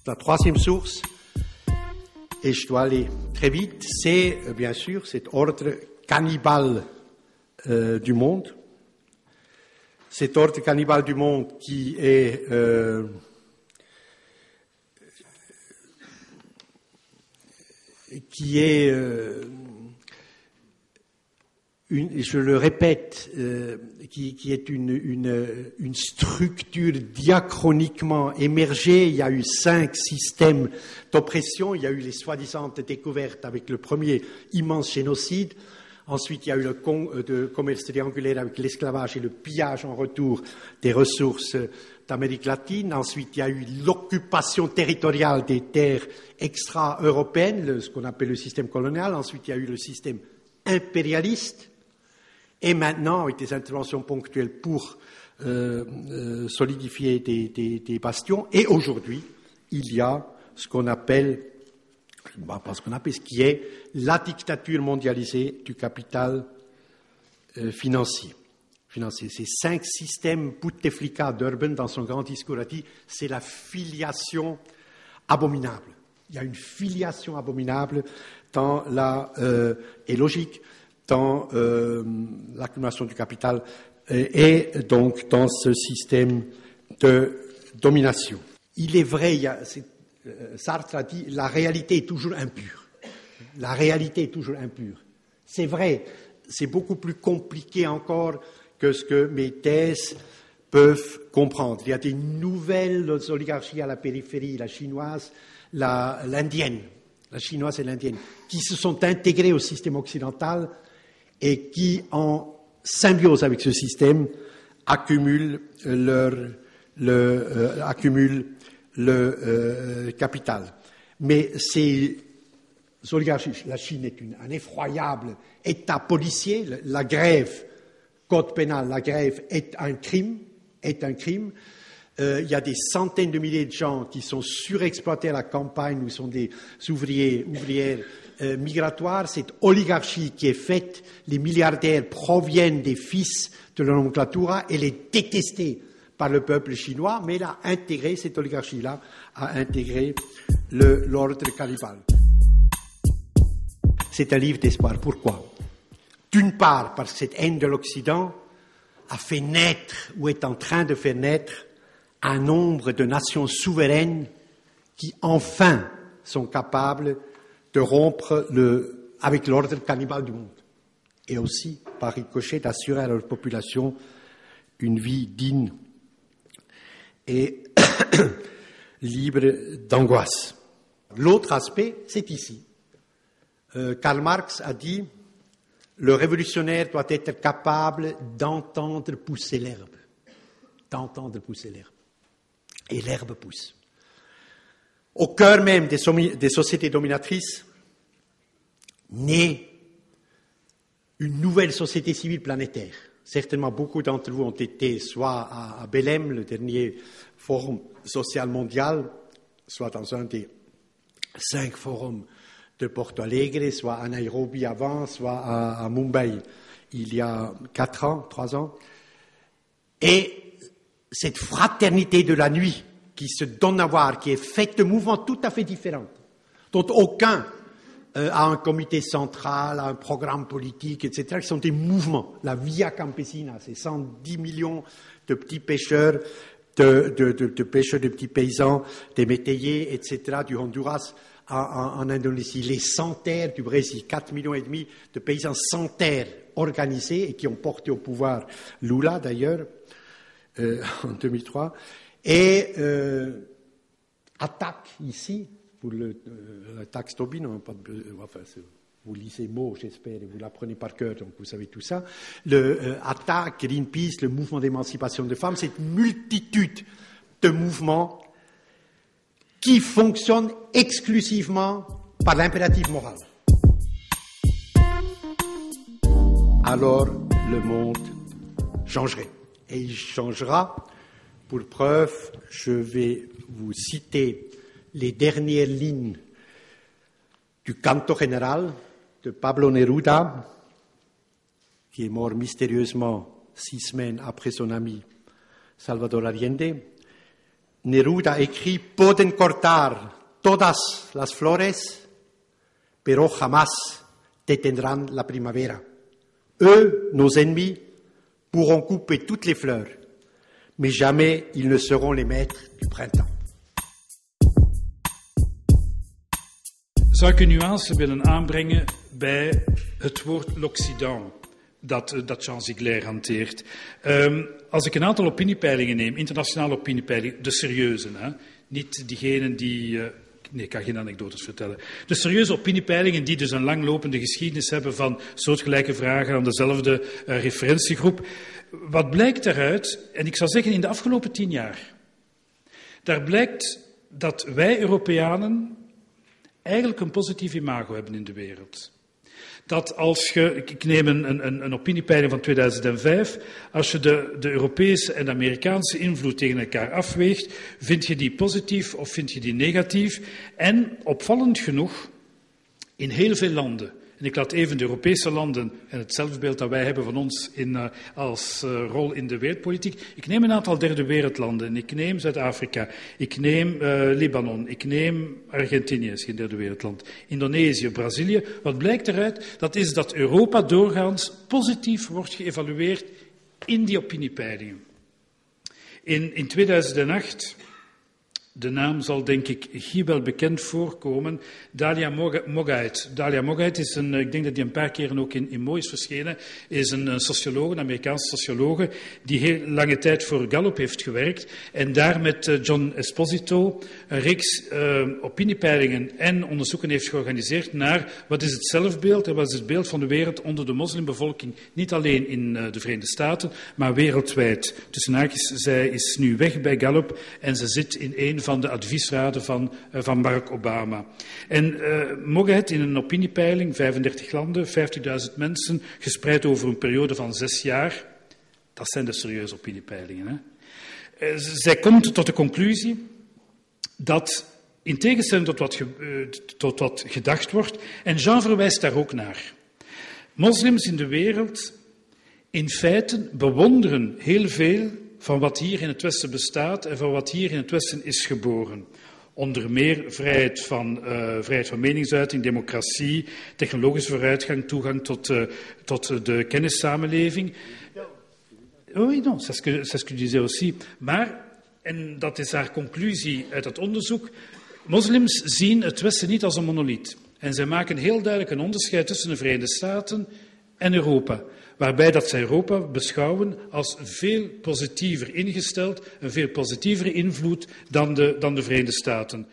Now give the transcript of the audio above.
La troisième source, et je dois aller très vite, c'est bien sûr cet ordre cannibale du monde. Cet ordre cannibale du monde qui est je le répète, qui est une structure diachroniquement émergée. Il y a eu 5 systèmes d'oppression. Il y a eu les soi-disant découvertes avec le premier immense génocide. Ensuite, il y a eu le commerce triangulaire avec l'esclavage et le pillage en retour des ressources d'Amérique latine. Ensuite, il y a eu l'occupation territoriale des terres extra-européennes, ce qu'on appelle le système colonial. Ensuite, il y a eu le système impérialiste. Et maintenant, avec des interventions ponctuelles pour solidifier des bastions. Et aujourd'hui, il y a ce qu'on appelle, ce qui est la dictature mondialisée du capital financier. Ces 5 systèmes, Bouteflika d'Urban, dans son grand discours, a dit c'est la filiation abominable. Il y a une filiation abominable et logique dans l'accumulation du capital et donc dans ce système de domination. Il est vrai, Sartre a dit, la réalité est toujours impure. La réalité est toujours impure. C'est vrai, c'est beaucoup plus compliqué encore que ce que mes thèses peuvent comprendre. Il y a des nouvelles oligarchies à la périphérie, la chinoise, l'indienne, la chinoise et l'indienne, qui se sont intégrées au système occidental et qui, en symbiose avec ce système, accumulent le capital. Mais ces oligarchies, la Chine est un effroyable État policier, la grève, code pénal, la grève est un crime. Il y a des centaines de milliers de gens qui sont surexploités à la campagne, où sont des ouvrières migratoires. Cette oligarchie qui est faite, les milliardaires proviennent des fils de la nomenclatura, elle est détestée par le peuple chinois, mais elle a intégré, cette oligarchie-là, a intégré l'ordre cannibale. C'est un livre d'espoir. Pourquoi? D'une part, parce que cette haine de l'Occident a fait naître, ou est en train de faire naître, un nombre de nations souveraines qui, enfin, sont capables de rompre avec l'ordre cannibale du monde. Et aussi, par ricochet, d'assurer à leur population une vie digne et libre d'angoisse. L'autre aspect, c'est ici. Karl Marx a dit « Le révolutionnaire doit être capable d'entendre pousser l'herbe. » D'entendre pousser l'herbe. Et l'herbe pousse. Au cœur même des sociétés dominatrices naît une nouvelle société civile planétaire. Certainement, beaucoup d'entre vous ont été soit à Belém, le dernier forum social mondial, soit dans un des 5 forums de Porto Alegre, soit à Nairobi avant, soit à Mumbai, il y a 3 ans. Et cette fraternité de la nuit qui se donne à voir, qui est faite de mouvements tout à fait différents, dont aucun a un comité central, a un programme politique, etc., qui sont des mouvements. La Via Campesina, c'est 110 millions de petits pêcheurs, de pêcheurs de petits paysans, des métayers, etc., du Honduras en Indonésie. Les sans-terres du Brésil, 4,5 millions de paysans sans terre organisés et qui ont porté au pouvoir Lula, d'ailleurs, en 2003. Et attaque ici, pour la taxe Tobin, vous lisez mots, j'espère, et vous l'apprenez par cœur, donc vous savez tout ça. Attaque, Greenpeace, le mouvement d'émancipation des femmes, cette multitude de mouvements qui fonctionnent exclusivement par l'impératif moral. Alors, le monde changerait. Et il changera. Pour preuve, je vais vous citer les dernières lignes du Canto Général de Pablo Neruda, qui est mort mystérieusement 6 semaines après son ami Salvador Allende. Neruda écrit: Pueden cortar todas las flores, pero jamás detendrán la primavera. Eux, nos ennemis, pourront couper toutes les fleurs, mais jamais ils ne seront les maîtres du printemps. Zou ik een nuance willen aanbrengen bij het woord l'Occident dat Jean Ziegler hanteert. Als ik een aantal opiniepeilingen neem, internationale opiniepeilingen, de serieuze, niet diegenen die... Nee, ik kan geen anekdotes vertellen. De serieuze opiniepeilingen die dus een langlopende geschiedenis hebben van soortgelijke vragen aan dezelfde referentiegroep. Wat blijkt daaruit, en ik zou zeggen in de afgelopen 10 jaar, daar blijkt dat wij Europeanen eigenlijk een positief imago hebben in de wereld. Dat als je, ik neem een opiniepeiling van 2005, als je de Europese en de Amerikaanse invloed tegen elkaar afweegt, vind je die positief of vind je die negatief? En opvallend genoeg, in heel veel landen, en ik laat even de Europese landen en het zelfbeeld dat wij hebben van ons als rol in de wereldpolitiek. Ik neem een aantal derde wereldlanden. Ik neem Zuid-Afrika, ik neem Libanon, ik neem Argentinië, is geen derde wereldland, Indonesië, Brazilië. Wat blijkt eruit? Dat is dat Europa doorgaans positief wordt geëvalueerd in die opiniepeilingen. In 2008... De naam zal denk ik hier wel bekend voorkomen. Dalia Mogait. Dalia Mogait is ik denk dat die een paar keren ook in Mooi is verschenen, is een socioloog, een Amerikaanse socioloog, die heel lange tijd voor Gallup heeft gewerkt en daar met John Esposito een reeks opiniepeilingen en onderzoeken heeft georganiseerd naar wat is het zelfbeeld en wat is het beeld van de wereld onder de moslimbevolking, niet alleen in de Verenigde Staten, maar wereldwijd. Tussen haakjes, zij is nu weg bij Gallup en ze zit in een van de adviesraden van Barack Obama. En Mogait in een opiniepeiling, 35 landen, 50.000 mensen, gespreid over een periode van 6 jaar. Dat zijn de serieuze opiniepeilingen. Zij komt tot de conclusie dat, in tegenstelling tot wat gedacht wordt, en Jean verwijst daar ook naar, moslims in de wereld in feite bewonderen heel veel van wat hier in het Westen bestaat en van wat hier in het Westen is geboren. Onder meer vrijheid van meningsuiting, democratie, technologische vooruitgang, toegang tot de kennissamenleving. Oui, non, c'est ce que je disais aussi. Maar, en dat is haar conclusie uit het onderzoek, moslims zien het Westen niet als een monoliet. En zij maken heel duidelijk een onderscheid tussen de Verenigde Staten en Europa. Waarbij dat zij Europa beschouwen als veel positiever ingesteld, een veel positievere invloed dan de Verenigde Staten.